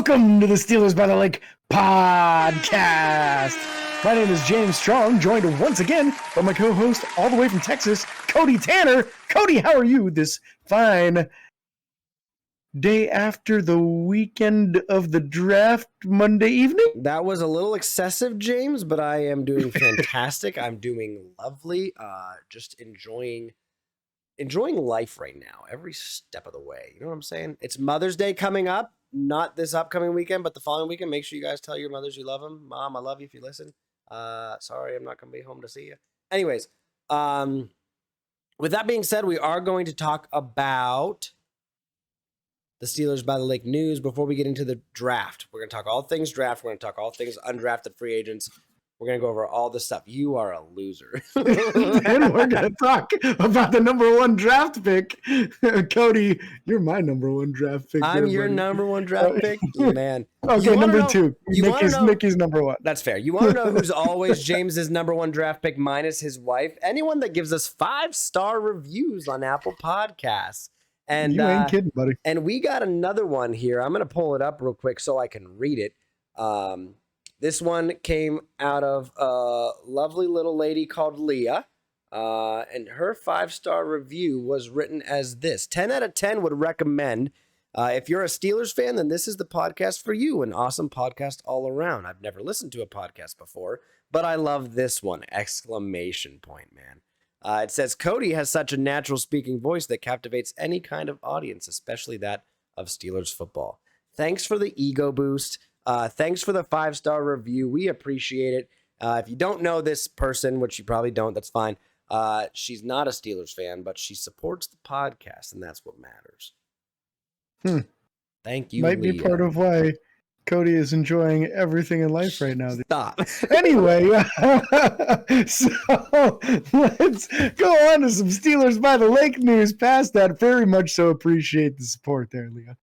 Welcome to the Steelers by the Lake podcast. My name is James Strong, joined once again by my co-host all the way from Texas, Cody Tanner. Cody, how are you this fine day after the weekend of the draft Monday evening? That was a little excessive, James, but I am doing fantastic. I'm doing lovely. Just enjoying life right now, every step of the way. You know what I'm saying? It's Mother's Day coming up. Not this upcoming weekend, but the following weekend. Make sure you guys tell your mothers you love them. Mom, I love you if you listen. Sorry, I'm not going to be home to see you. Anyways, with that being said, we are going to talk about the Steelers by the Lake news before we get into the draft. We're going to talk all things draft. We're going to talk all things undrafted free agents. We're going to go over all this stuff. You are a loser. And we're going to talk about the number one draft pick. Cody, you're my number one draft pick. I'm your number one draft pick? Man. Okay, number two. Mickey's number one. That's fair. You want to know who's always James's number one draft pick minus his wife? Anyone that gives us 5-star reviews on Apple Podcasts. And you ain't kidding, buddy. And we got another one here. I'm going to pull it up real quick so I can read it. This one came out of a lovely little lady called Leah, and her 5-star review was written as this. 10 out of 10 would recommend. If you're a Steelers fan, then this is the podcast for you. An awesome podcast all around. I've never listened to a podcast before, but I love this one! Exclamation point, man. It says, Cody has such a natural speaking voice that captivates any kind of audience, especially that of Steelers football. Thanks for the ego boost. Thanks for the 5-star review. We appreciate it. If you don't know this person, which you probably don't, that's fine. She's not a Steelers fan, but she supports the podcast, and that's what matters. Thank you, Might Leah. be part of why Cody is enjoying everything in life right now. Stop. Anyway, so let's go on to some Steelers by the Lake news. Past that, very much so appreciate the support there, Leah.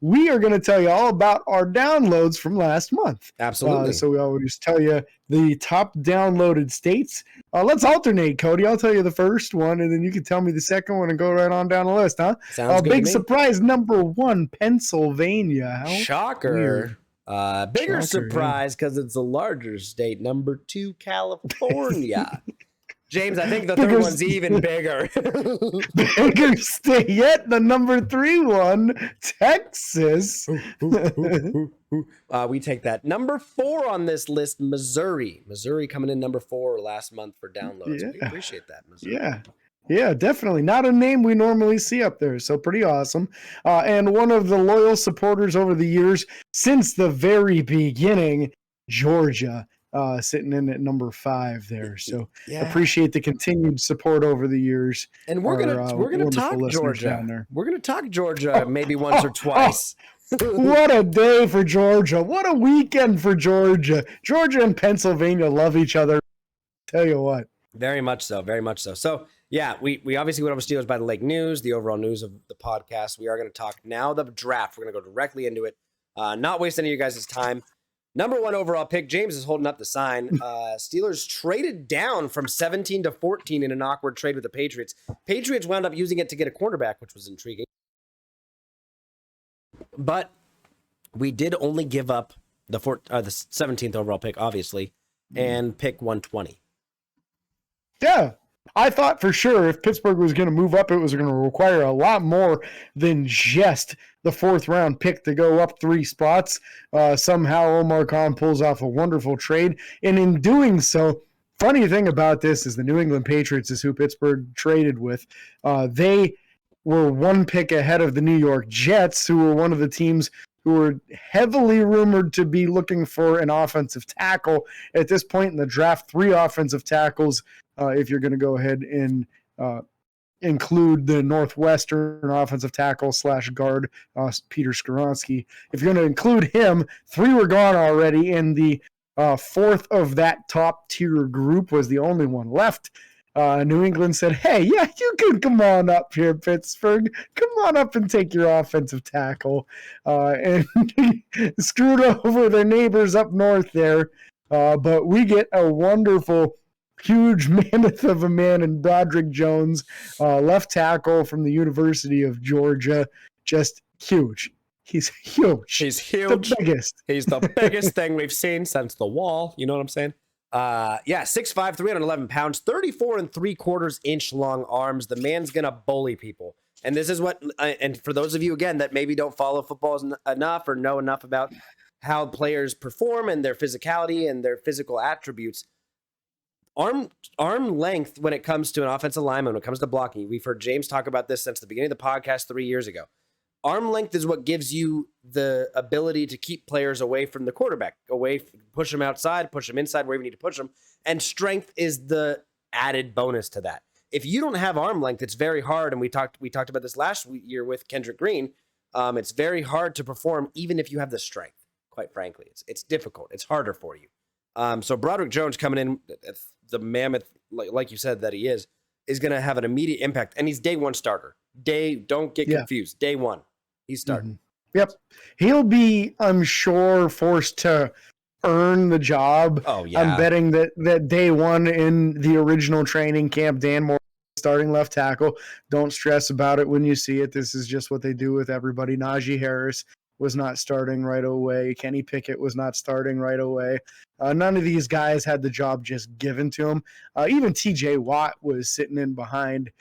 We are going to tell you all about our downloads from last month. Absolutely. So we always tell you the top downloaded states. Let's alternate, Cody. I'll tell you the first one, and then you can tell me the second one and go right on down the list, huh? Sounds good. Big surprise, number 1, Pennsylvania. Shocker. Bigger Shocker, surprise because it's a larger state. Number 2, California. James, I think the third one's even bigger. Bigger state yet. The number 3 one, Texas. We take that. Number 4 on this list, Missouri. Missouri coming in number 4 last month for downloads. Yeah. We appreciate that, Missouri. Yeah, definitely. Not a name we normally see up there, so pretty awesome. And one of the loyal supporters over the years, since the very beginning, Georgia. Sitting in at number 5 there, so appreciate the continued support over the years. And we're gonna talk Georgia. We're gonna talk Georgia maybe once or twice. What a day for Georgia! What a weekend for Georgia! Georgia and Pennsylvania love each other. Tell you what, very much so, very much so. So yeah, we obviously went over Steelers by the Lake news, the overall news of the podcast. We are going to talk now the draft. We're going to go directly into it. Not waste any of you guys' time. Number 1 overall pick, James is holding up the sign. Steelers traded down from 17 to 14 in an awkward trade with the Patriots. Patriots wound up using it to get a cornerback, which was intriguing. But we did only give up the 17th overall pick, obviously, and pick 120. Yeah. I thought for sure if Pittsburgh was going to move up, it was going to require a lot more than just the 4th round pick to go up 3 spots. Somehow Omar Khan pulls off a wonderful trade. And in doing so, funny thing about this is the New England Patriots is who Pittsburgh traded with. They were 1 pick ahead of the New York Jets, who were one of the teams who were heavily rumored to be looking for an offensive tackle. At this point in the draft, 3 offensive tackles, if you're going to go ahead and include the Northwestern offensive tackle / guard, Peter Skoronski. If you're going to include him, 3 were gone already, and the 4th of that top tier group was the only one left. New England said, hey, yeah, you can come on up here, Pittsburgh. Come on up and take your offensive tackle. And screwed over their neighbors up north there. But we get a wonderful, huge mammoth of a man in Broderick Jones, left tackle from the University of Georgia. Just huge. He's huge. He's The huge. biggest. He's the biggest thing we've seen since the wall. You know what I'm saying? 6'5", 311 pounds, 34 3/4 inch long arms. The man's going to bully people. And this is what, and for those of you, again, that maybe don't follow football enough or know enough about how players perform and their physicality and their physical attributes, arm length when it comes to an offensive lineman, when it comes to blocking, we've heard James talk about this since the beginning of the podcast 3 years ago. Arm length is what gives you the ability to keep players away from the quarterback, push them outside, push them inside, wherever you need to push them. And strength is the added bonus to that. If you don't have arm length, it's very hard. And we talked about this last year with Kendrick Green. It's very hard to perform, even if you have the strength. Quite frankly, it's difficult. It's harder for you. So Broderick Jones coming in, the mammoth, like you said that he is going to have an immediate impact. And he's day one starter. Don't get confused. Day one. He's starting. Mm-hmm. Yep. He'll be, I'm sure, forced to earn the job. Oh, yeah. I'm betting that day one in the original training camp, Dan Moore starting left tackle. Don't stress about it when you see it. This is just what they do with everybody. Najee Harris was not starting right away. Kenny Pickett was not starting right away. None of these guys had the job just given to them. Even TJ Watt was sitting in behind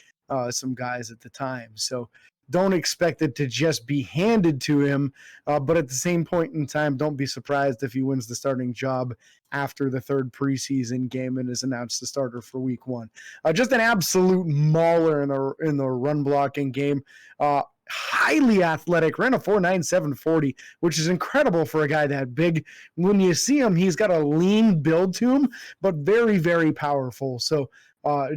some guys at the time. So don't expect it to just be handed to him, but at the same point in time, don't be surprised if he wins the starting job after the third preseason game and is announced the starter for week one. Just an absolute mauler in the run blocking game. Highly athletic, ran a 4.97 40, which is incredible for a guy that big. When you see him, he's got a lean build to him, but very, very powerful. So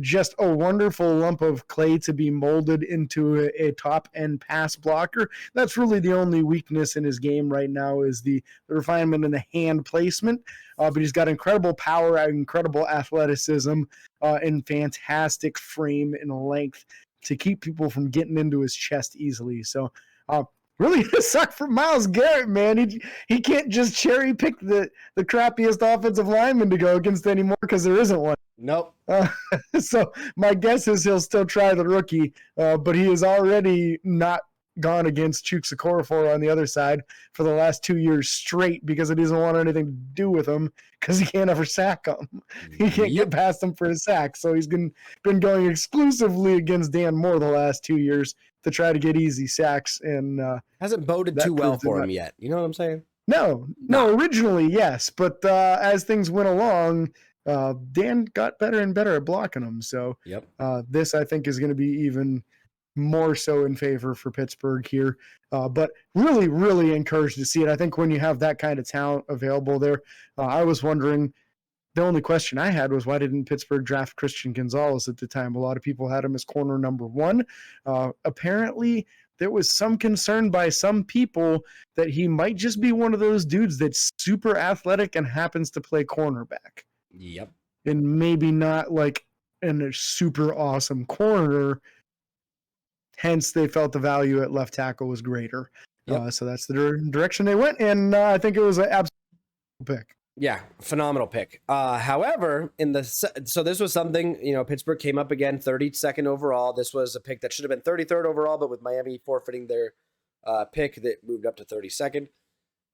just a wonderful lump of clay to be molded into a top-end pass blocker. That's really the only weakness in his game right now is the refinement in the hand placement. But he's got incredible power, incredible athleticism, and fantastic frame and length to keep people from getting into his chest easily. So really suck for Myles Garrett, man. He can't just cherry pick the crappiest offensive lineman to go against anymore because there isn't one. Nope. So my guess is he'll still try the rookie, but he has already not gone against Chuks Okorafor on the other side for the last 2 years straight because he doesn't want anything to do with him because he can't ever sack him. He can't get past him for a sack. So he's been going exclusively against Dan Moore the last 2 years to try to get easy sacks. And hasn't boded too well for him yet. You know what I'm saying? No, originally, yes. But as things went along, Dan got better and better at blocking them. So this, I think, is going to be even more so in favor for Pittsburgh here. But really, really encouraged to see it. I think when you have that kind of talent available there, I was wondering, the only question I had was why didn't Pittsburgh draft Christian Gonzalez at the time? A lot of people had him as corner number one. Apparently, there was some concern by some people that he might just be one of those dudes that's super athletic and happens to play cornerback. Yep. And maybe not like in a super awesome corner. Hence, they felt the value at left tackle was greater. Yep. So that's the direction they went. And I think it was an absolute pick. Yeah, phenomenal pick. However, so this was something, Pittsburgh came up again 32nd overall. This was a pick that should have been 33rd overall, but with Miami forfeiting their pick, that moved up to 32nd.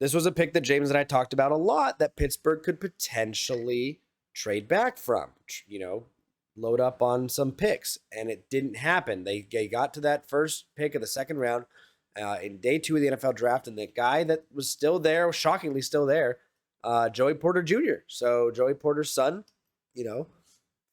This was a pick that James and I talked about a lot that Pittsburgh could potentially trade back from, load up on some picks, and it didn't happen. They got to that first pick of the second round in day 2 of the NFL draft, and the guy that was still there, shockingly still there, Joey Porter Jr. So Joey Porter's son,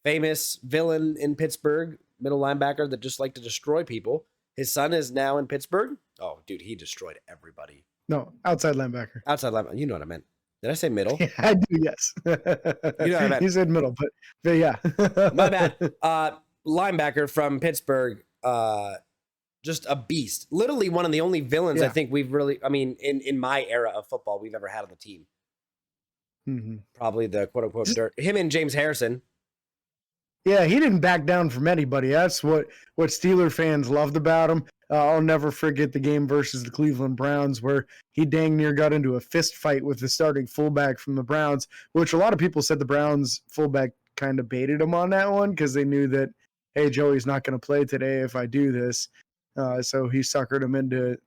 famous villain in Pittsburgh, middle linebacker that just liked to destroy people. His son is now in Pittsburgh. Oh, dude, he destroyed everybody. No, outside linebacker. Outside linebacker. You know what I meant. Did I say middle? Yeah, I do, yes. You know what I meant. You said middle, but yeah. My bad. Linebacker from Pittsburgh, just a beast. Literally one of the only villains I think we've really, in my era of football, we've ever had on the team. Mm-hmm. Probably the quote-unquote dirt. Him and James Harrison. Yeah, he didn't back down from anybody. That's what Steeler fans loved about him. I'll never forget the game versus the Cleveland Browns where he dang near got into a fist fight with the starting fullback from the Browns, which a lot of people said the Browns fullback kind of baited him on that one because they knew that, hey, Joey's not going to play today if I do this. So he suckered him into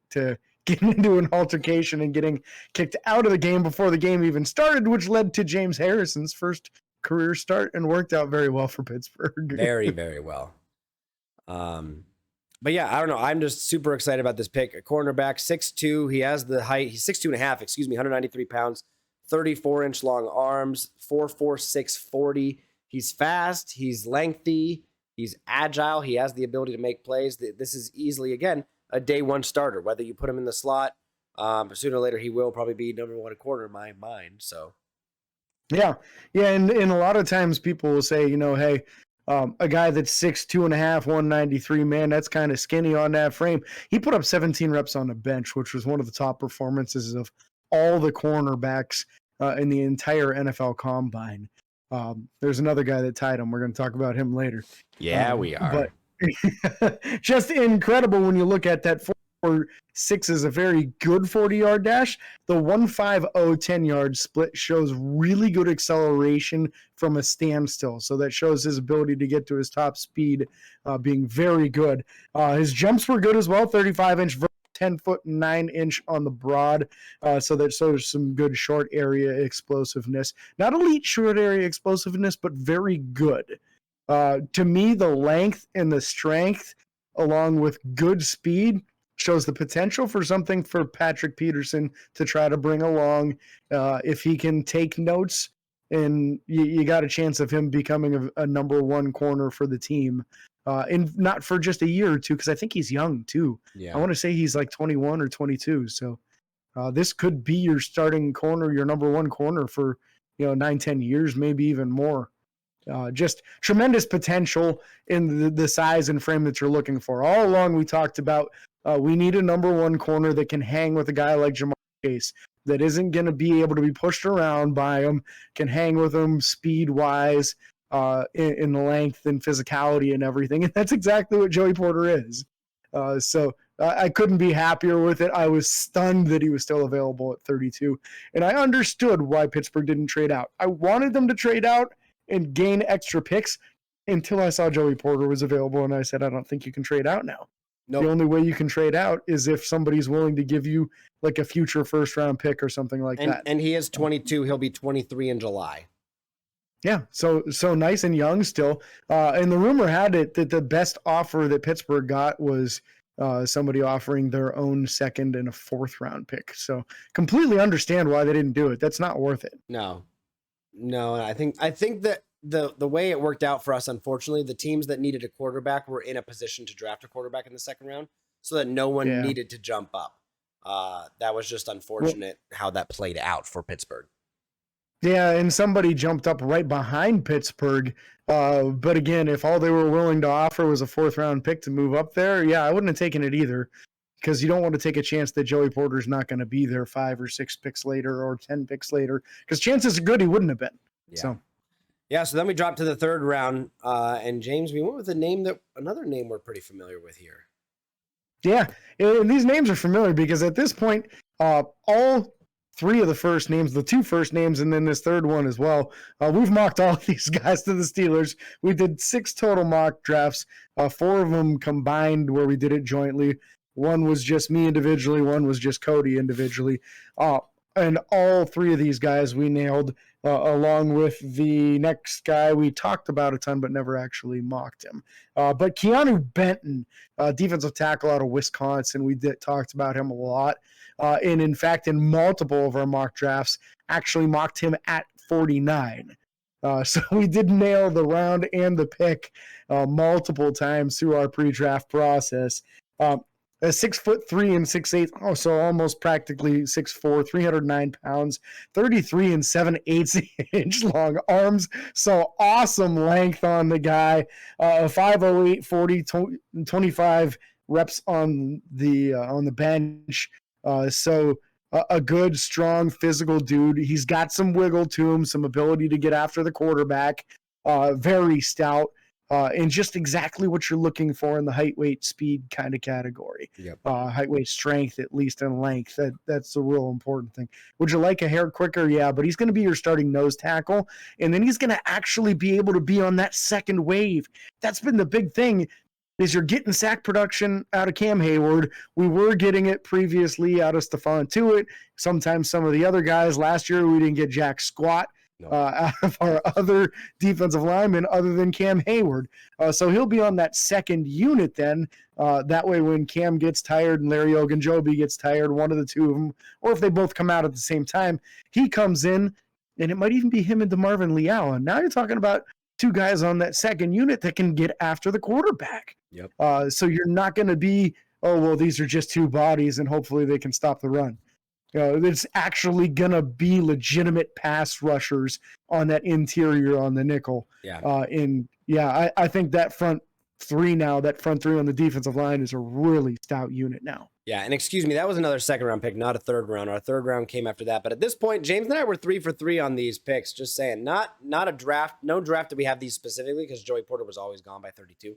getting into an altercation and getting kicked out of the game before the game even started, which led to James Harrison's first career start and worked out very well for Pittsburgh. Very, very well. But yeah, I don't know. I'm just super excited about this pick. A cornerback, 6'2". He has the height. He's 6'2.5", 193 pounds, 34-inch long arms, 4'4", 640. He's fast. He's lengthy. He's agile. He has the ability to make plays. This is easily, again, a day one starter. Whether you put him in the slot, sooner or later he will probably be number one corner in my mind. So, yeah, and a lot of times people will say, hey, a guy that's 6'2.5", 193, man, that's kind of skinny on that frame. He put up 17 reps on the bench, which was one of the top performances of all the cornerbacks in the entire NFL Combine. There's another guy that tied him. We're going to talk about him later. Yeah, we are. But just incredible when you look at that 4.6 is a very good 40-yard dash. The 1.50 10-yard split shows really good acceleration from a standstill. So that shows his ability to get to his top speed being very good. His jumps were good as well, 35-inch 10-foot 9-inch on the broad, so that shows some good short area explosiveness. Not elite short area explosiveness, but very good. To me, the length and the strength, along with good speed, shows the potential for something for Patrick Peterson to try to bring along. If he can take notes, and you got a chance of him becoming a number one corner for the team. And not for just a year or two, because I think he's young too. Yeah. I want to say he's like 21 or 22. So this could be your starting corner, your number one corner for 9-10 years, maybe even more. Just tremendous potential in the size and frame that you're looking for. All along we talked about we need a number one corner that can hang with a guy like Jamar Chase, that isn't going to be able to be pushed around by him, can hang with him speed-wise, in length and physicality and everything. And that's exactly what Joey Porter is. So I couldn't be happier with it. I was stunned that he was still available at 32. And I understood why Pittsburgh didn't trade out. I wanted them to trade out and gain extra picks until I saw Joey Porter was available. And I said, I don't think you can trade out now. Nope. The only way you can trade out is if somebody's willing to give you like a future first round pick or something like that. And he is 22. He'll be 23 in July. Yeah, so nice and young still. And the rumor had it that the best offer that Pittsburgh got was somebody offering their own second and a fourth round pick. So completely understand why they didn't do it. That's not worth it. No. I think that the way it worked out for us, unfortunately, the teams that needed a quarterback were in a position to draft a quarterback in the second round, so that no one needed to jump up. That was just unfortunate how that played out for Pittsburgh. Yeah, and somebody jumped up right behind Pittsburgh. But again, if all they were willing to offer was a fourth-round pick to move up there, yeah, I wouldn't have taken it either, because you don't want to take a chance that Joey Porter's not going to be there 5 or 6 picks later or 10 picks later, because chances are good he wouldn't have been. Yeah, so then we dropped to the third round, and James, we went with another name we're pretty familiar with here. Yeah, and these names are familiar because at this point, all 3 of the first names, the 2 first names, and then this third one as well. We've mocked all of these guys to the Steelers. We did 6 total mock drafts, 4 of them combined where we did it jointly. 1 was just me individually, 1 was just Cody individually. And all 3 of these guys we nailed, along with the next guy we talked about a ton but never actually mocked him. But Keanu Benton, defensive tackle out of Wisconsin, we talked about him a lot. And in fact, in multiple of our mock drafts, actually mocked him at 49. So we did nail the round and the pick multiple times through our pre-draft process. 6'3" and 6'8", so almost practically 6'4", 309 pounds, 33 and 7/8 inch long arms. So awesome length on the guy. 5'08", 40, 25 reps on the bench. So a good, strong, physical dude. He's got some wiggle to him, some ability to get after the quarterback. Very stout. And just exactly what you're looking for in the height, weight, speed kind of category. Yep. Height, weight, strength, at least in length. That's the real important thing. Would you like a hair quicker? Yeah, but he's going to be your starting nose tackle, and then he's going to actually be able to be on that second wave. That's been the big thing. is you're getting sack production out of Cam Hayward. We were getting it previously out of Stephon Tuitt. Sometimes some of the other guys. Last year, we didn't get jack squat out of our other defensive linemen other than Cam Hayward. So he'll be on that second unit then. That way when Cam gets tired and Larry Ogunjobi gets tired, one of the two of them, or if they both come out at the same time, he comes in, and it might even be him and DeMarvin Leal. And now you're talking about two guys on that second unit that can get after the quarterback. Yep. So you're not going to be, oh, well, these are just two bodies and hopefully they can stop the run. It's actually going to be legitimate pass rushers on that interior on the nickel. Yeah. I think that front three on the defensive line is a really stout unit now. Yeah, and excuse me, that was another second-round pick, not a third round. Our third round came after that. But at this point, James and I were 3 for 3 on these picks. Just saying, not a draft. No draft did we have these specifically because Joey Porter was always gone by 32.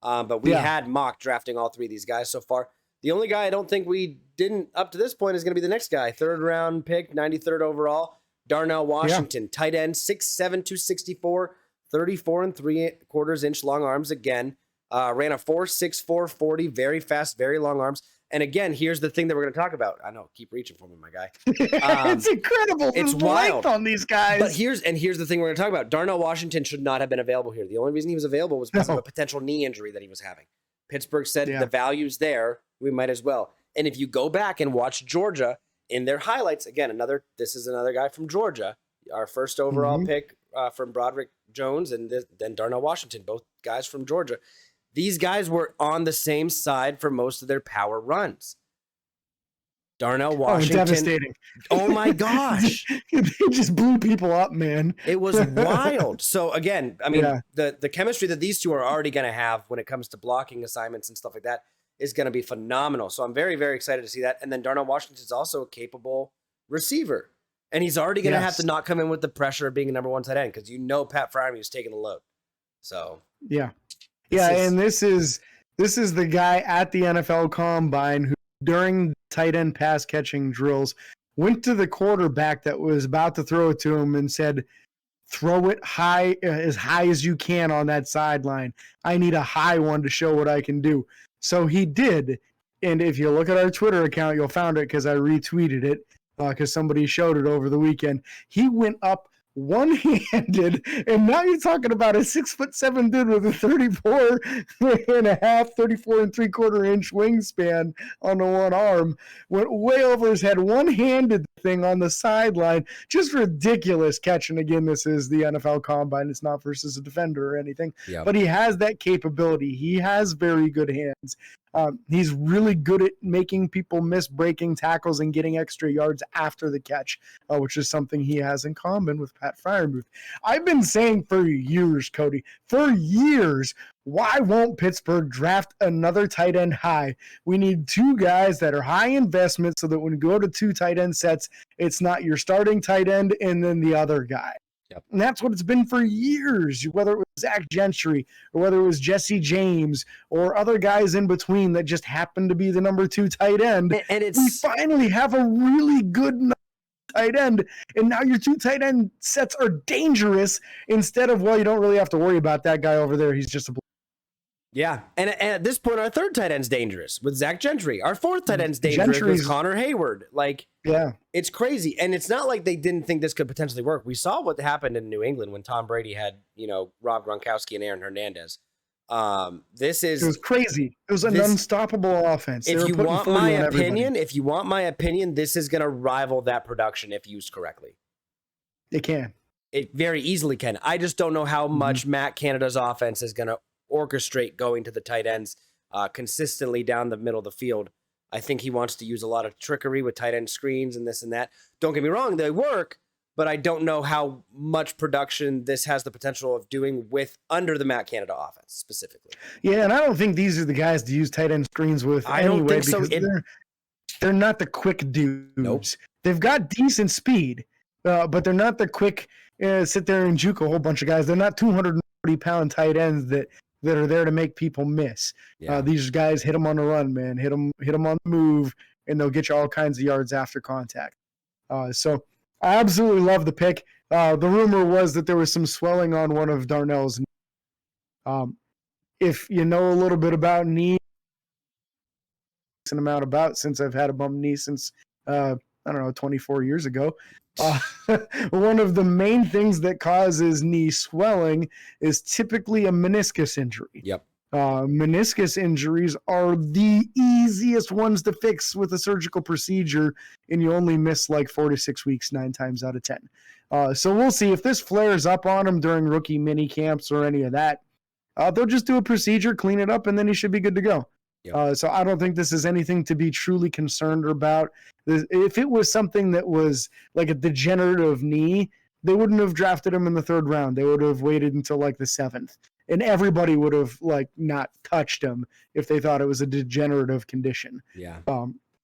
But we had mock drafting all three of these guys so far. The only guy I don't think we didn't up to this point is going to be the next guy. Third round pick, 93rd overall, Darnell Washington, tight end, 6'7", 264, 34 3/4 inch long arms again. Ran a 4.64 40, very fast, very long arms. And again, here's the thing that we're going to talk about. I know, keep reaching for me, my guy. It's incredible. It's wild on these guys. But here's the thing we're going to talk about. Darnell Washington should not have been available here. The only reason he was available was because of a potential knee injury that he was having. Pittsburgh said the value's there. We might as well. And if you go back and watch Georgia in their highlights, again, this is another guy from Georgia, our first overall pick from Broderick Jones and then Darnell Washington, both guys from Georgia. These guys were on the same side for most of their power runs. Darnell Washington. Oh, devastating. Oh my gosh. They just blew people up, man. It was wild. So again, I mean, the chemistry that these two are already going to have when it comes to blocking assignments and stuff like that is going to be phenomenal. So I'm very, very excited to see that. And then Darnell Washington is also a capable receiver. And he's already going to have to not come in with the pressure of being a number one tight end because Pat Freiermuth is taking the load. So and this is the guy at the NFL Combine who during tight end pass catching drills went to the quarterback that was about to throw it to him and said, throw it high as you can on that sideline. I need a high one to show what I can do. So he did. And if you look at our Twitter account, you'll find it because I retweeted it because somebody showed it over the weekend. He went up one-handed, and now you're talking about a 6'7" dude with a 34 and 3/4 inch wingspan on the one arm. Went way over his head, one-handed thing on the sideline. Just ridiculous catch. And again, this is the NFL Combine. It's not versus a defender or anything, but he has that capability. He has very good hands. He's really good at making people miss breaking tackles and getting extra yards after the catch, which is something he has in common with Pat Freiermuth. I've been saying for years, Cody, why won't Pittsburgh draft another tight end high? We need two guys that are high investment so that when we go to two tight end sets, it's not your starting tight end and then the other guy. And that's what it's been for years, whether it was Zach Gentry or whether it was Jesse James or other guys in between that just happened to be the number 2 tight end. And we finally have a really good tight end, and now your 2 tight end sets are dangerous instead of, well, you don't really have to worry about that guy over there. He's just a Yeah, and at this point, our third tight end's dangerous with Zach Gentry. Our fourth tight end's dangerous with Connor Hayward. It's crazy. And it's not like they didn't think this could potentially work. We saw what happened in New England when Tom Brady had, Rob Gronkowski and Aaron Hernandez. It was crazy. It was an unstoppable offense. If you want my opinion, this is going to rival that production if used correctly. It can. It very easily can. I just don't know how much Matt Canada's offense is going to orchestrate going to the tight ends consistently down the middle of the field. I think he wants to use a lot of trickery with tight end screens and this and that. Don't get me wrong, they work, but I don't know how much production this has the potential of doing under the Matt Canada offense specifically. Yeah, and I don't think these are the guys to use tight end screens with don't think so. They're not the quick dudes. Nope. They've got decent speed, but they're not the quick sit there and juke a whole bunch of guys. They're not 240-pound tight ends that are there to make people miss. Yeah. These guys hit them on the run, man. Hit them on the move, and they'll get you all kinds of yards after contact. So I absolutely love the pick. The rumor was that there was some swelling on one of Darnell's. if you know a little bit about knee, an amount about since I've had a bum knee since I don't know 24 years ago. One of the main things that causes knee swelling is typically a meniscus injury. Yep. Meniscus injuries are the easiest ones to fix with a surgical procedure, and you only miss like 4 to 6 weeks 9 times out of 10. So we'll see if this flares up on him during rookie mini camps or any of that. They'll just do a procedure, clean it up, and then he should be good to go. Yep. So I don't think this is anything to be truly concerned about. If it was something that was like a degenerative knee, they wouldn't have drafted him in the 3rd round. They would have waited until like the 7th. And everybody would have like not touched him if they thought it was a degenerative condition. Yeah.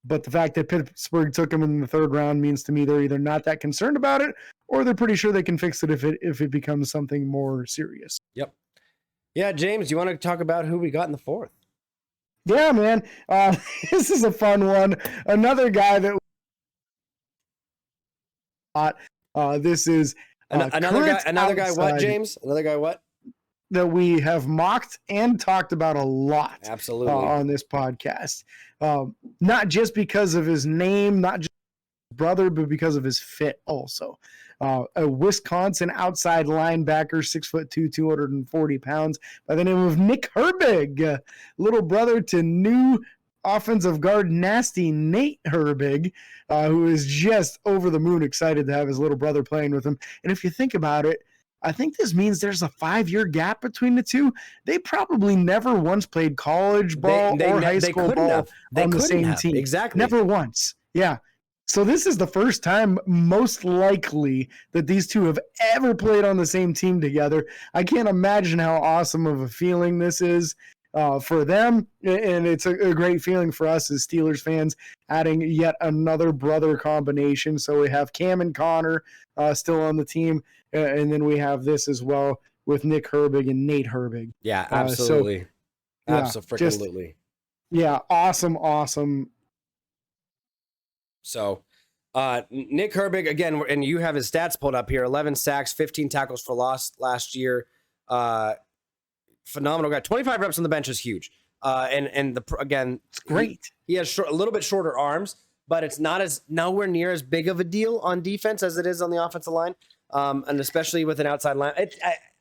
But the fact that Pittsburgh took him in the 3rd round means to me they're either not that concerned about it, or they're pretty sure they can fix it if it becomes something more serious. Yep. Yeah, James, you want to talk about who we got in the 4th? Yeah, man. This is a fun one. Another guy that this is another guy. What, James? Another guy. What? That we have mocked and talked about a lot. Absolutely. On this podcast. Not just because of his name, not just his brother, but because of his fit also. A Wisconsin outside linebacker, 6'2", 240 pounds, by the name of Nick Herbig, little brother to new offensive guard nasty Nate Herbig, who is just over the moon excited to have his little brother playing with him. And if you think about it, I think this means there's a 5-year gap between the two. They probably never once played college ball or high school ball on the same team. Exactly. Never once. Yeah. So this is the first time, most likely, that these two have ever played on the same team together. I can't imagine how awesome of a feeling this is for them, and it's a great feeling for us as Steelers fans, adding yet another brother combination. So we have Cam and Connor still on the team, and then we have this as well with Nick Herbig and Nate Herbig. Yeah, absolutely. Absolutely. Yeah, awesome. So, Nick Herbig, again, and you have his stats pulled up here, 11 sacks, 15 tackles for loss last year. Phenomenal guy. 25 reps on the bench is huge. Again, it's great. He has a little bit shorter arms, but it's nowhere near as big of a deal on defense as it is on the offensive line. And especially with an outside line.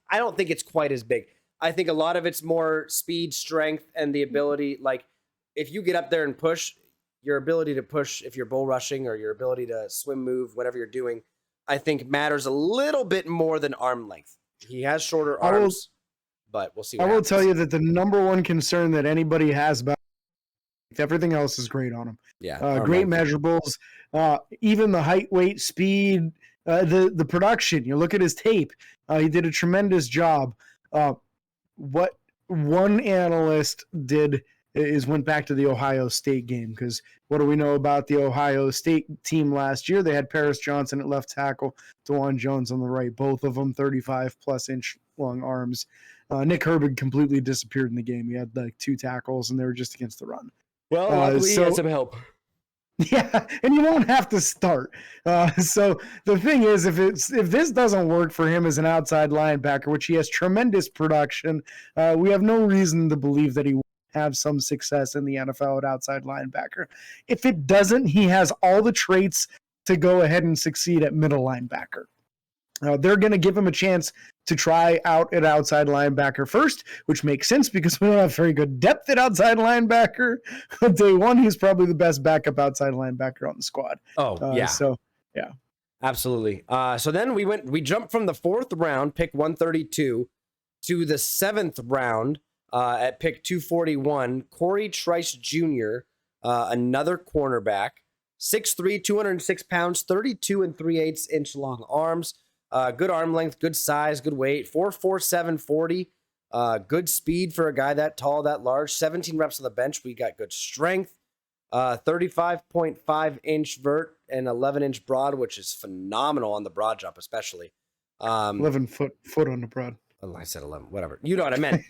I don't think it's quite as big. I think a lot of it's more speed, strength, and the ability, like if you get up there and push, your ability to push, if you're bull rushing or your ability to swim move, whatever you're doing, I think matters a little bit more than arm length. He has shorter arms, but we'll see what happens. I will tell you that the number one concern that anybody has about everything else is great on him. Yeah. Great measurables, even the height, weight, speed, the production. You look at his tape. He did a tremendous job. What one analyst did is went back to the Ohio State game, because what do we know about the Ohio State team last year? They had Paris Johnson at left tackle, DeJuan Jones on the right, both of them 35-plus inch long arms. Nick Herbig completely disappeared in the game. He had like 2 tackles, and they were just against the run. Well, luckily he had some help. Yeah, and you won't have to start. So the thing is, if this doesn't work for him as an outside linebacker, which he has tremendous production, we have no reason to believe that he won't have some success in the NFL at outside linebacker. If it doesn't, he has all the traits to go ahead and succeed at middle linebacker. They're going to give him a chance to try out at outside linebacker first, which makes sense because we don't have very good depth at outside linebacker. Day one, he's probably the best backup outside linebacker on the squad. Oh, yeah. So, yeah. Absolutely. So then we jumped from the 4th round, pick 132, to the 7th round at pick 241. Corey Trice Jr., another cornerback, 6'3", 206 pounds, 32 3/8 inch long arms. Good arm length, good size, good weight, 4.47 40. Good speed for a guy that tall, that large. 17 reps on the bench. We got good strength. 35.5 inch vert and 11 inch broad, which is phenomenal on the broad jump, especially. 11 foot on the broad. Oh, I said 11, whatever. You know what I meant.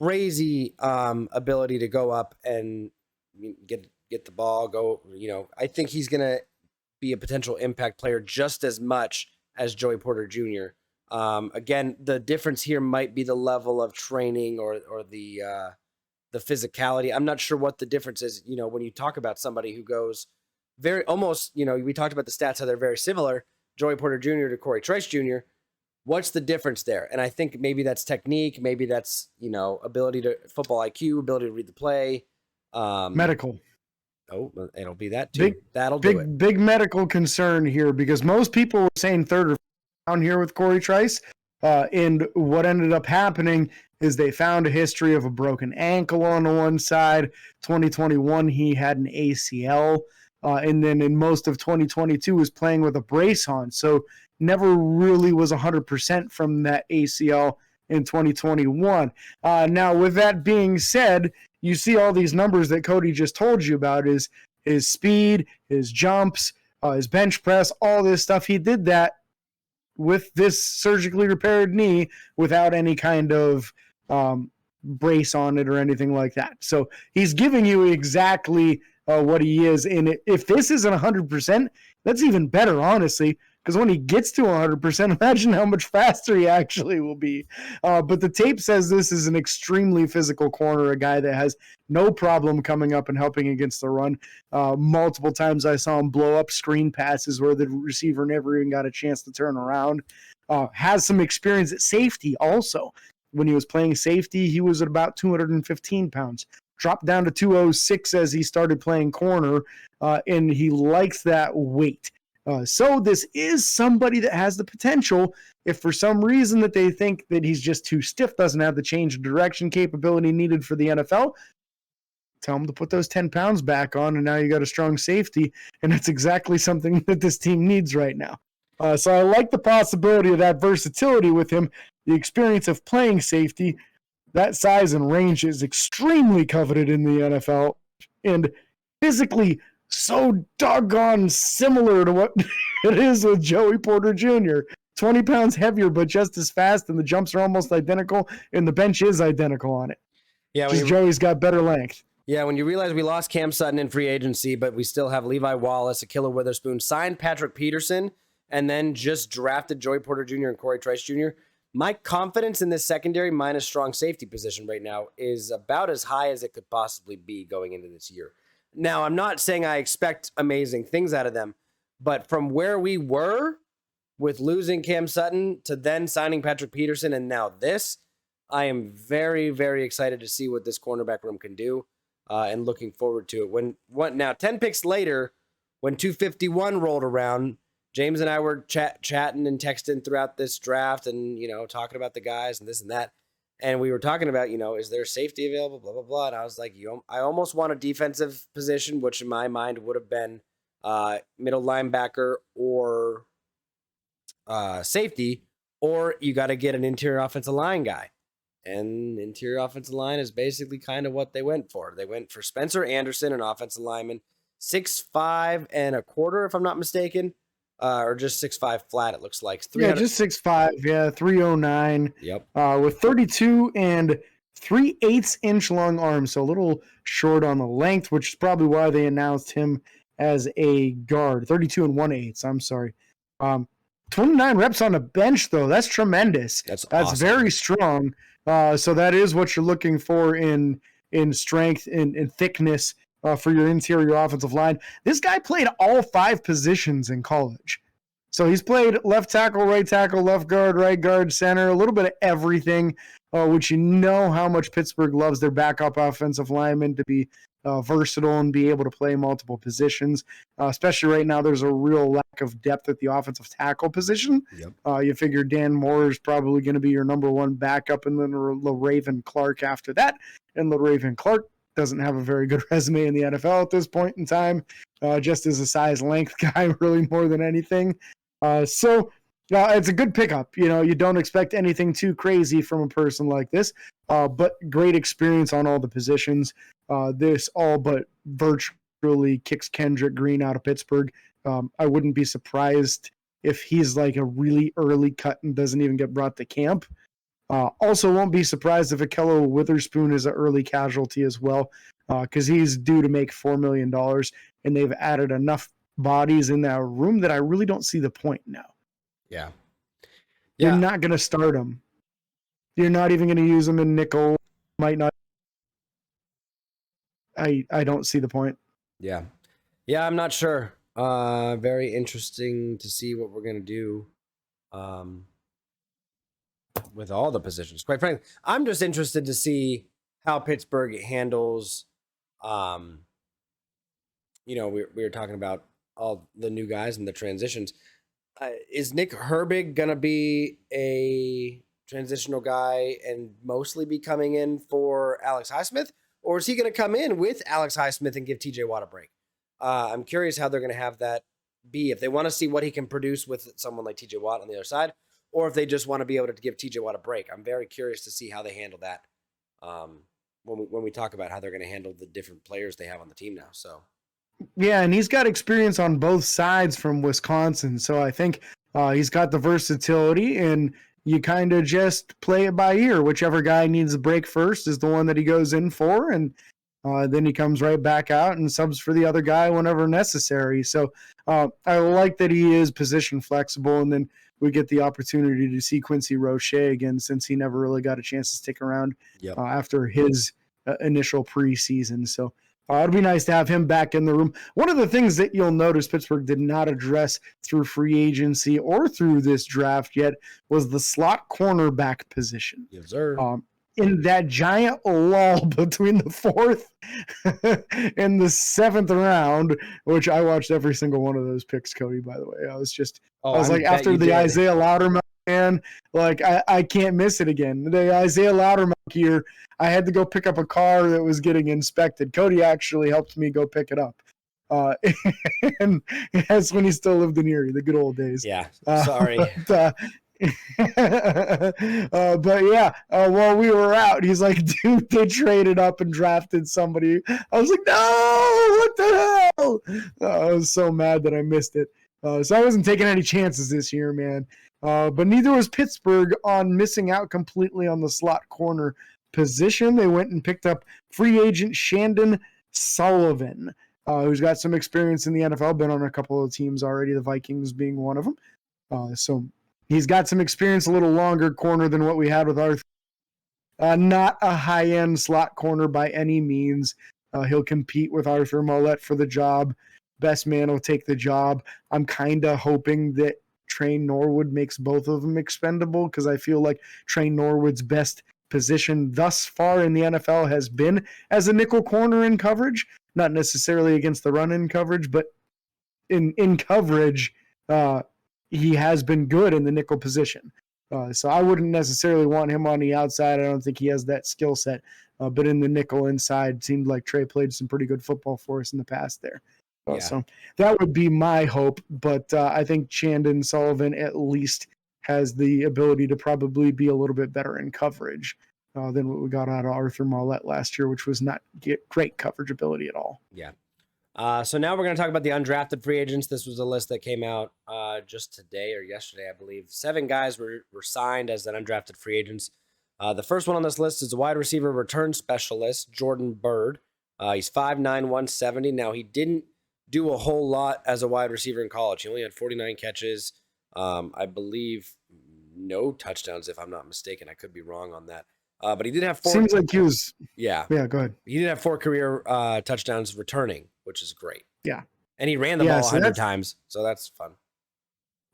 crazy ability to go up and get the ball, go, I think he's going to be a potential impact player just as much as Joey Porter Jr. Again, the difference here might be the level of training or the physicality. I'm not sure what the difference is. When you talk about somebody who goes very almost, we talked about the stats, how they're very similar, Joey Porter Jr. to Corey Trice Jr. What's the difference there? And I think maybe that's technique, maybe that's, ability to football IQ, ability to read the play. Medical. Oh, it'll be that too. That'll do it. Big medical concern here, because most people were saying third or fourth down here with Corey Trice. And what ended up happening is they found a history of a broken ankle on the one side. 2021, he had an ACL. And then in most of 2022 was playing with a brace on. So never really was 100% from that ACL in 2021. Now, with that being said, you see all these numbers that Cody just told you about, his speed, his jumps, his bench press, all this stuff. He did that with this surgically repaired knee without any kind of brace on it or anything like that. So he's giving you exactly what he is. And if this isn't 100%, that's even better, honestly, because when he gets to 100%, imagine how much faster he actually will be. But the tape says this is an extremely physical corner, a guy that has no problem coming up and helping against the run. Multiple times I saw him blow up screen passes where the receiver never even got a chance to turn around. Has some experience at safety also. When he was playing safety, he was at about 215 pounds. Dropped down to 206 as he started playing corner, and he likes that weight. So this is somebody that has the potential, if for some reason that they think that he's just too stiff, doesn't have the change of direction capability needed for the NFL, tell him to put those 10 pounds back on, and now you got a strong safety, and that's exactly something that this team needs right now. So I like the possibility of that versatility with him, the experience of playing safety. That size and range is extremely coveted in the NFL, and physically so doggone similar to what it is with Joey Porter Jr. 20 pounds heavier, but just as fast, and the jumps are almost identical, and the bench is identical on it. Yeah, just Joey's got better length. Yeah, when you realize we lost Cam Sutton in free agency, but we still have Levi Wallace, Akilla Witherspoon, signed Patrick Peterson, and then just drafted Joey Porter Jr. and Corey Trice Jr., my confidence in this secondary minus strong safety position right now is about as high as it could possibly be going into this year. Now, I'm not saying I expect amazing things out of them, but from where we were with losing Cam Sutton to then signing Patrick Peterson and now this, I am very, very excited to see what this cornerback room can do and looking forward to it. Now, 10 picks later, when 251 rolled around, James and I were chatting and texting throughout this draft and, talking about the guys and this and that. And we were talking about, is there safety available, blah, blah, blah. And I was like, I almost want a defensive position, which in my mind would have been middle linebacker or safety, or you got to get an interior offensive line guy. And interior offensive line is basically kind of what they went for. They went for Spencer Anderson, an offensive lineman, 6'5" and a quarter, if I'm not mistaken. Or just 6'5" flat, it looks like. Yeah, just 6'5", yeah, 309. Yep. With 32 and 3/8 inch long arms, so a little short on the length, which is probably why they announced him as a guard. 32 and 1/8, I'm sorry. 29 reps on the bench, though. That's tremendous. That's awesome. Very strong. So that is what you're looking for in strength and thickness. For your interior offensive line. This guy played all 5 positions in college. So he's played left tackle, right tackle, left guard, right guard, center, a little bit of everything, which how much Pittsburgh loves their backup offensive linemen to be versatile and be able to play multiple positions. Especially right now, there's a real lack of depth at the offensive tackle position. Yep. You figure Dan Moore is probably going to be your number one backup, and then LaRaven Clark after that. And LaRaven Clark doesn't have a very good resume in the NFL at this point in time, just as a size length guy, really more than anything. So it's a good pickup. You don't expect anything too crazy from a person like this, but great experience on all the positions. This all but virtually kicks Kendrick Green out of Pittsburgh. I wouldn't be surprised if he's like a really early cut and doesn't even get brought to camp. Also won't be surprised if Akilla Witherspoon is an early casualty as well, because he's due to make $4 million, and they've added enough bodies in that room that I really don't see the point now. Yeah, You're Yeah. not going to start him. You're not even going to use him in nickel. Might not. I don't see the point. Yeah. Yeah, I'm not sure. Very interesting to see what we're going to do with all the positions. Quite frankly, I'm just interested to see how Pittsburgh handles, we were talking about all the new guys and the transitions. Is Nick Herbig going to be a transitional guy and mostly be coming in for Alex Highsmith? Or is he going to come in with Alex Highsmith and give TJ Watt a break? I'm curious how they're going to have that be. If they want to see what he can produce with someone like TJ Watt on the other side, or if they just want to be able to give TJ Watt a break. I'm very curious to see how they handle that when we talk about how they're going to handle the different players they have on the team now. So, yeah, and he's got experience on both sides from Wisconsin, so I think he's got the versatility, and you kind of just play it by ear. Whichever guy needs a break first is the one that he goes in for, and then he comes right back out and subs for the other guy whenever necessary. So I like that he is position flexible, and then we get the opportunity to see Quincy Roche again, since he never really got a chance to stick around after his initial preseason. So it'd be nice to have him back in the room. One of the things that you'll notice Pittsburgh did not address through free agency or through this draft yet was the slot cornerback position. yes, sir. In that giant lull between the 4th and the 7th round, which I watched every single one of those picks, Cody, by the way. I was like, after the Isaiah Loudermilk, man, like I can't miss it again. The Isaiah Loudermilk year, I had to go pick up a car that was getting inspected. Cody actually helped me go pick it up. And that's when he still lived in Erie, the good old days. Yeah, sorry. But yeah, while we were out, he's like, dude, they traded up and drafted somebody. I was like, no, what the hell? I was so mad that I missed it. So I wasn't taking any chances this year, man. But neither was Pittsburgh on missing out completely on the slot corner position. They went and picked up free agent Shandon Sullivan, who's got some experience in the NFL, been on a couple of teams already, the Vikings being one of them. So he's got some experience, a little longer corner than what we had with Arthur. Not a high-end slot corner by any means. He'll compete with Arthur Mollett for the job. Best man will take the job. I'm kind of hoping that Trey Norwood makes both of them expendable, because I feel like Trey Norwood's best position thus far in the NFL has been as a nickel corner in coverage, not necessarily against the run in coverage, but in coverage, he has been good in the nickel position. So I wouldn't necessarily want him on the outside. I don't think he has that skill set. But in the nickel inside, seemed like Trey played some pretty good football for us in the past there. So that would be my hope. But I think Shandon Sullivan at least has the ability to probably be a little bit better in coverage than what we got out of Arthur Mollett last year, which was not great coverage ability at all. Yeah. So now we're going to talk about the undrafted free agents. This was a list that came out just today or yesterday, I believe. 7 guys were signed as an undrafted free agents. The first one on this list is a wide receiver return specialist, Jordan Byrd. He's 5'9", 170. Now, he didn't do a whole lot as a wide receiver in college. He only had 49 catches. I believe no touchdowns, if I'm not mistaken. I could be wrong on that. But he did have 4. Seems like he was. Yeah. Yeah, go ahead. He did have 4 career touchdowns returning, which is great. Yeah. And he ran the ball 100 times, so that's fun.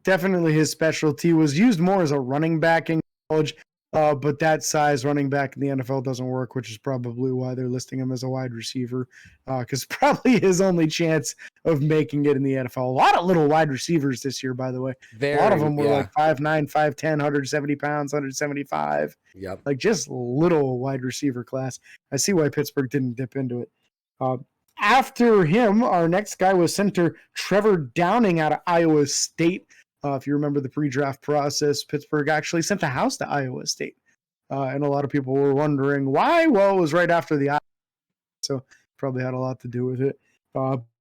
Definitely his specialty. Was used more as a running back in college, but that size running back in the NFL doesn't work, which is probably why they're listing him as a wide receiver, because probably his only chance of making it in the NFL. A lot of little wide receivers this year, by the way. A lot of them were like 5'9", 5'10", 170 pounds, 175. Yep. Like just little wide receiver class. I see why Pittsburgh didn't dip into it. After him, our next guy was center Trevor Downing out of Iowa State. If you remember the pre-draft process, Pittsburgh actually sent the house to Iowa State. And a lot of people were wondering why. Well, it was right after the Iowa, so probably had a lot to do with it.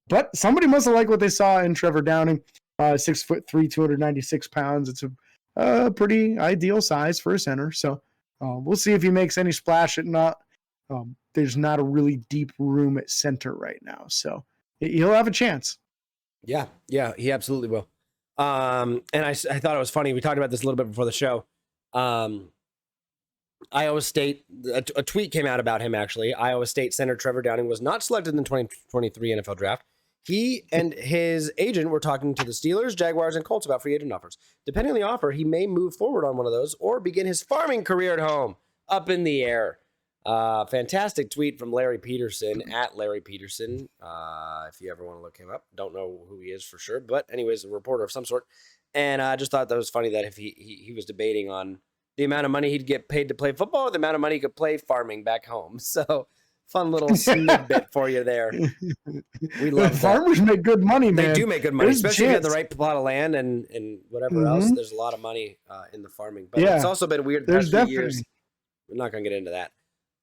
But somebody must have liked what they saw in Trevor Downing. 6'3", 296 pounds. It's a pretty ideal size for a center. So we'll see if he makes any splash. There's not a really deep room at center right now, so he'll have a chance. Yeah, he absolutely will. And I thought it was funny. We talked about this a little bit before the show. Iowa State, a tweet came out about him, actually. Iowa State center Trevor Downing was not selected in the 2023 NFL Draft. He and his agent were talking to the Steelers, Jaguars, and Colts about free agent offers. Depending on the offer, he may move forward on one of those or begin his farming career at home. Up in the air. Fantastic tweet from Larry Peterson, at Larry Peterson. If you ever want to look him up. Don't know who he is for sure. But anyways, a reporter of some sort. And I just thought that was funny that if he was debating on the amount of money he'd get paid to play football, or the amount of money he could play farming back home. So fun little snippet for you there. We love that. Farmers make good money, man. They do make good money, There's especially if you have the right plot of land and whatever else. There's a lot of money in the farming. But it's also been weird the past few years. We're not going to get into that.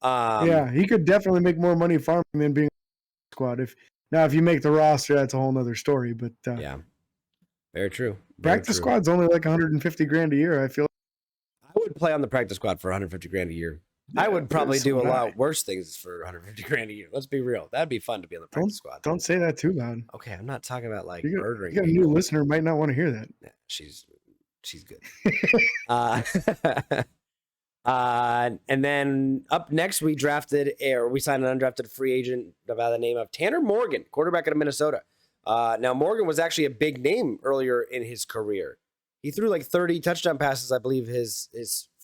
Yeah, he could definitely make more money farming than being a squad. If you make the roster, that's a whole nother story. But yeah, very true. Practice squad's only like $150,000 a year. I feel I would play on the practice squad for $150,000 a year. Yeah, I would probably do a lot worse things for $150,000 a year. Let's be real. That'd be fun to be on the practice squad. Don't say that too loud. Okay, I'm not talking about like murdering. You got a new listener might not want to hear that. Yeah, she's good. And then up next, we signed an undrafted free agent by the name of Tanner Morgan, quarterback out of Minnesota. Now Morgan was actually a big name earlier in his career. He threw like 30 touchdown passes, I believe, his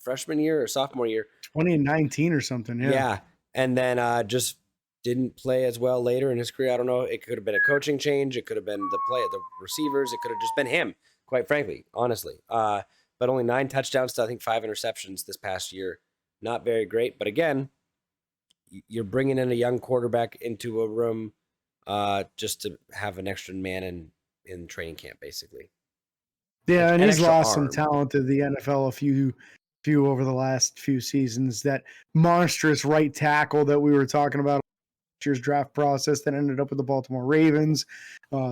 freshman year or sophomore year. 2019 or something, yeah. Yeah, and then just didn't play as well later in his career. I don't know. It could have been a coaching change. It could have been the receivers. It could have just been him, quite frankly, honestly. But only 9 touchdowns to, I think, 5 interceptions this past year. Not very great. But again, you're bringing in a young quarterback into a room just to have an extra man in training camp, basically. Yeah, and he's lost some talent to the NFL a few over the last few seasons. That monstrous right tackle that we were talking about last year's draft process that ended up with the Baltimore Ravens.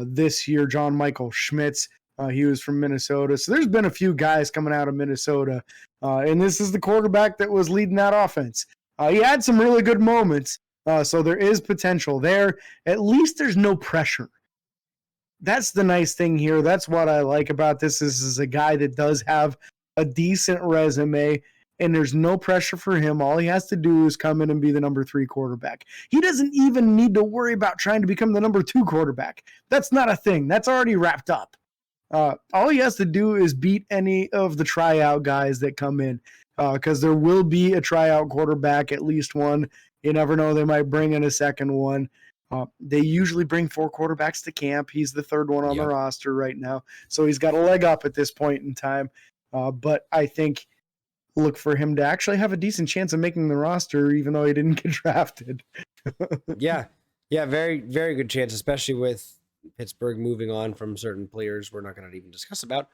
This year, John Michael Schmitz, he was from Minnesota. So there's been a few guys coming out of Minnesota, and this is the quarterback that was leading that offense. He had some really good moments, so there is potential there. At least there's no pressure. That's the nice thing here. That's what I like about this. This is a guy that does have a decent resume, and there's no pressure for him. All he has to do is come in and be the number 3 quarterback. He doesn't even need to worry about trying to become the number 2 quarterback. That's not a thing. That's already wrapped up. All he has to do is beat any of the tryout guys that come in, because there will be a tryout quarterback, at least one. You never know. They might bring in a second one. They usually bring 4 quarterbacks to camp. He's the 3rd one on the roster right now. So he's got a leg up at this point in time. But I think look for him to actually have a decent chance of making the roster, even though he didn't get drafted. Yeah, very, very good chance, especially with Pittsburgh moving on from certain players we're not going to even discuss about.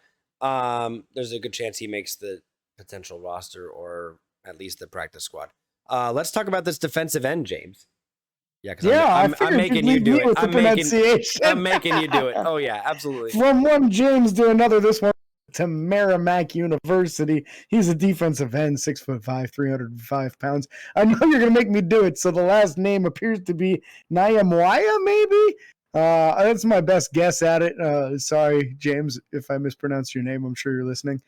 There's a good chance he makes the potential roster or at least the practice squad. Let's talk about this defensive end, James. Yeah, because I'm making you do it. I'm making you do it. Oh, yeah, absolutely. From one James to another, this one to Merrimack University. He's a defensive end, 6'5", 305 pounds. I know you're going to make me do it, so the last name appears to be Nyamwaya, maybe? That's my best guess at it. Sorry, James, if I mispronounced your name. I'm sure you're listening.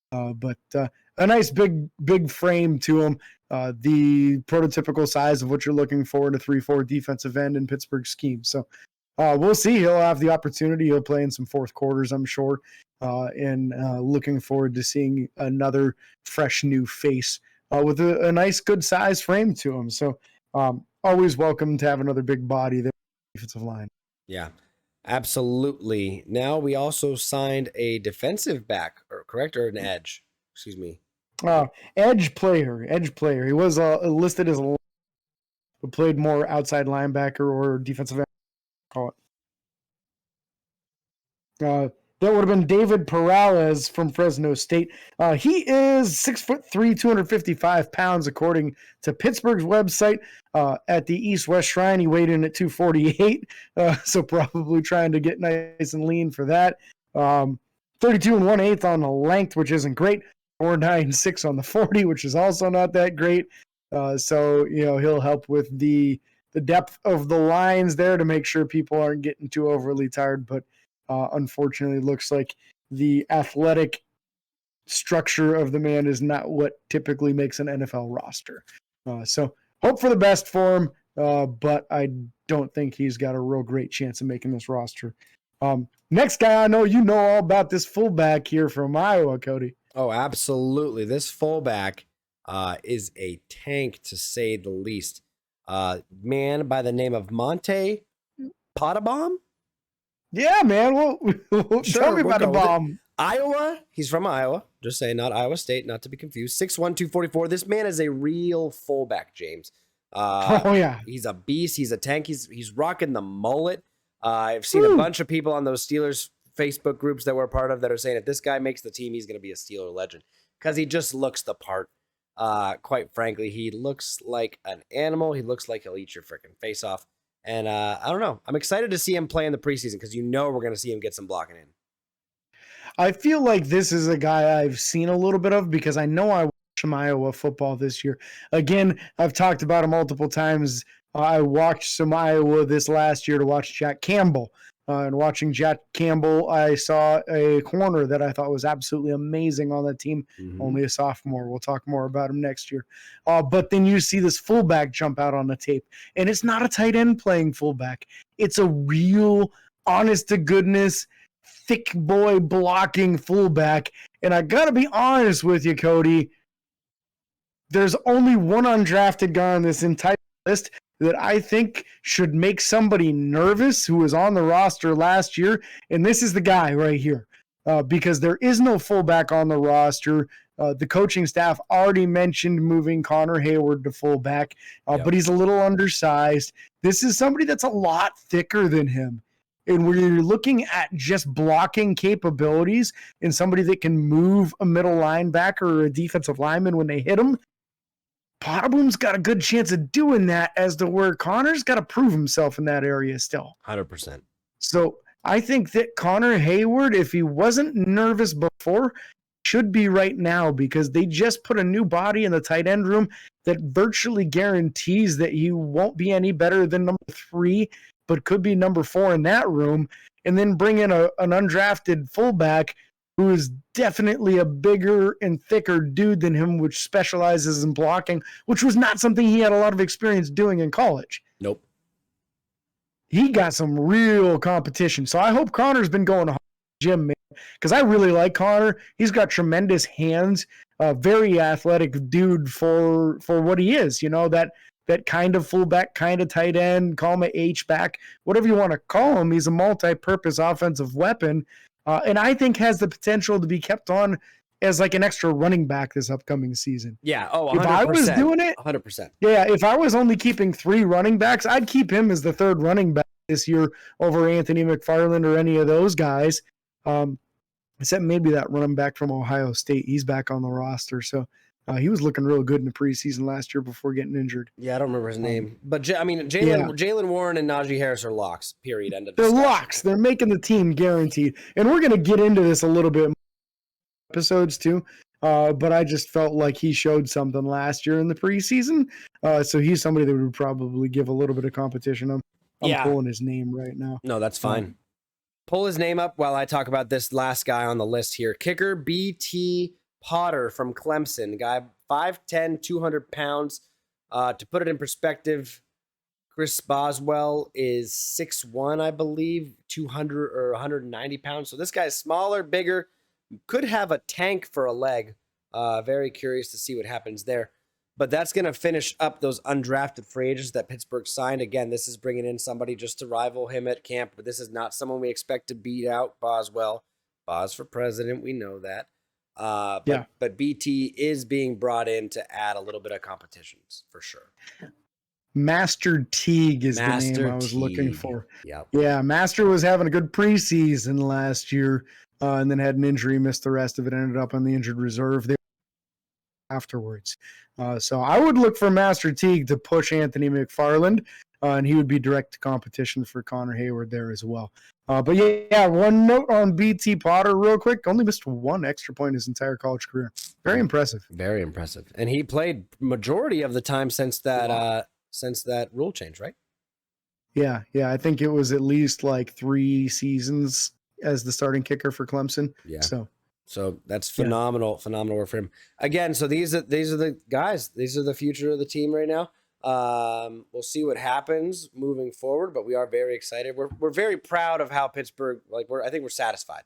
But a nice big frame to him. The prototypical size of what you're looking for in a 3-4 defensive end in Pittsburgh scheme. So we'll see. He'll have the opportunity. He'll play in some fourth quarters, I'm sure. And looking forward to seeing another fresh new face with a nice, good size frame to him. So always welcome to have another big body there on the defensive line. Yeah, absolutely. Now we also signed a defensive back, or an edge. Excuse me. Edge player. He was listed as a but played more outside linebacker or defensive end. Call it. That would have been David Perales from Fresno State. He is 6'3", 255 pounds, according to Pittsburgh's website. At the East-West Shrine, he weighed in at 248, so probably trying to get nice and lean for that. 32 1/8 on the length, which isn't great. 4.96 on the 40, which is also not that great. So he'll help with the depth of the lines there to make sure people aren't getting too overly tired. But unfortunately, looks like the athletic structure of the man is not what typically makes an NFL roster. So hope for the best for him, but I don't think he's got a real great chance of making this roster. Next guy I know you know all about, this fullback here from Iowa, Cody. Oh, absolutely. This fullback is a tank, to say the least. Man by the name of Monte Pottebaum? Yeah, man. Well, Sure, tell me we'll about the go with it. bomb. Iowa. He's from Iowa. Just saying, not Iowa State, not to be confused. 6'1", 244. This man is a real fullback, James. Oh, yeah. He's a beast. He's a tank. He's rocking the mullet. I've seen a bunch of people on those Steelers Facebook groups that we're part of that are saying if this guy makes the team, he's going to be a Steeler legend because he just looks the part. Quite frankly, he looks like an animal. He looks like he'll eat your freaking face off. And I don't know. I'm excited to see him play in the preseason because we're going to see him get some blocking in. I feel like this is a guy I've seen a little bit of because I know I watched some Iowa football this year. Again, I've talked about him multiple times. I watched some Iowa this last year to watch Jack Campbell. And watching Jack Campbell, I saw a corner that I thought was absolutely amazing on the team. Mm-hmm. Only a sophomore. We'll talk more about him next year. But then you see this fullback jump out on the tape. And it's not a tight end playing fullback. It's a real, honest-to-goodness, thick boy blocking fullback. And I got to be honest with you, Cody. There's only one undrafted guy on this entire list that I think should make somebody nervous who was on the roster last year. And this is the guy right here, because there is no fullback on the roster. The coaching staff already mentioned moving Connor Hayward to fullback, but he's a little undersized. This is somebody that's a lot thicker than him. And when you're looking at just blocking capabilities and somebody that can move a middle linebacker or a defensive lineman when they hit him, Pottebaum's got a good chance of doing that, as to where Connor's got to prove himself in that area still. 100%. So I think that Connor Hayward, if he wasn't nervous before, should be right now, because they just put a new body in the tight end room that virtually guarantees that he won't be any better than number 3, but could be number 4 in that room, and then bring in an undrafted fullback who is definitely a bigger and thicker dude than him, which specializes in blocking, which was not something he had a lot of experience doing in college. Nope. He got some real competition. So I hope Connor's been going to the gym, man, because I really like Connor. He's got tremendous hands, a very athletic dude for what he is. You know, that kind of fullback, kind of tight end, call him an H-back, whatever you want to call him. He's a multi-purpose offensive weapon. And I think has the potential to be kept on as like an extra running back this upcoming season. Yeah. Oh, 100%. If I was doing it, 100%. Yeah, if I was only keeping 3 running backs, I'd keep him as the 3rd running back this year over Anthony McFarland or any of those guys. Except maybe that running back from Ohio State. He's back on the roster. So he was looking real good in the preseason last year before getting injured. Yeah, I don't remember his name. But Jalen Warren and Najee Harris are locks, period. End of They're discussion. locks. They're making the team guaranteed. And we're going to get into this a little bit more episodes too. But I just felt like he showed something last year in the preseason. So he's somebody that would probably give a little bit of competition. I'm pulling his name right now. No, that's fine. Pull his name up while I talk about this last guy on the list here. Kicker BT Potter from Clemson. Guy 5'10", 200 pounds. To put it in perspective, Chris Boswell is 6'1", I believe, 200 or 190 pounds. So this guy's smaller, bigger, could have a tank for a leg. Very curious to see what happens there. But that's going to finish up those undrafted free agents that Pittsburgh signed. Again, this is bringing in somebody just to rival him at camp, but this is not someone we expect to beat out Boswell. Boz for president, we know that. But BT is being brought in to add a little bit of competitions for sure. Master Teague is the name I was looking for. Yep. Yeah, Master was having a good preseason last year, and then had an injury, missed the rest of it, ended up on the injured reserve there afterwards. So I would look for Master Teague to push Anthony McFarland, and he would be direct competition for Connor Hayward there as well. But yeah, one note on BT Potter real quick. Only missed 1 extra point his entire college career. Very impressive. Very impressive. And he played majority of the time since that rule change, right? Yeah. I think it was at least like 3 seasons as the starting kicker for Clemson. Yeah. So that's phenomenal work for him. Again, so these are the guys. These are the future of the team right now. We'll see what happens moving forward, but we are very excited. We're very proud of how Pittsburgh, I think we're satisfied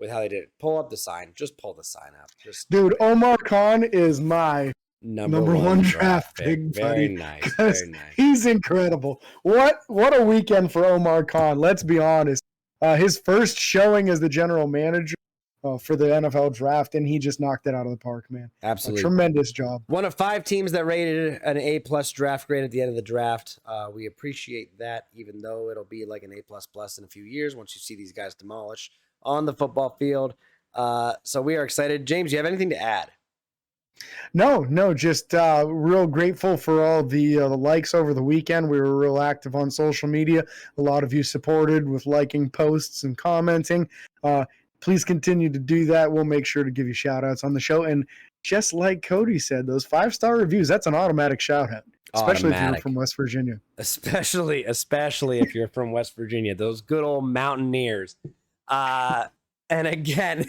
with how they did it. Pull up the sign. Just pull the sign up. Dude, Omar Khan is my number one draft pick, Very buddy. nice. Very nice. He's incredible. What a weekend for Omar Khan. Let's be honest. His first showing as the general manager for the NFL draft, and he just knocked it out of the park, man. Absolutely. A tremendous job. One of 5 teams that rated an A+ draft grade at the end of the draft. We appreciate that, even though it'll be like an A++ in a few years once you see these guys demolish on the football field. So we are excited. James, you have anything to add? No, just real grateful for all the likes over the weekend. We were real active on social media. A lot of you supported with liking posts and commenting. Please continue to do that. We'll make sure to give you shout outs on the show. And just like Cody said, those 5-star reviews, that's an automatic shout out, especially if you're from West Virginia. Especially if you're from West Virginia, those good old Mountaineers. And again,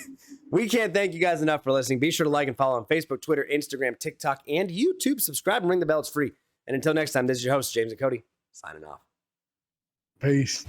we can't thank you guys enough for listening. Be sure to like and follow on Facebook, Twitter, Instagram, TikTok, and YouTube. Subscribe and ring the bell. It's free. And until next time, this is your host, James and Cody, signing off. Peace.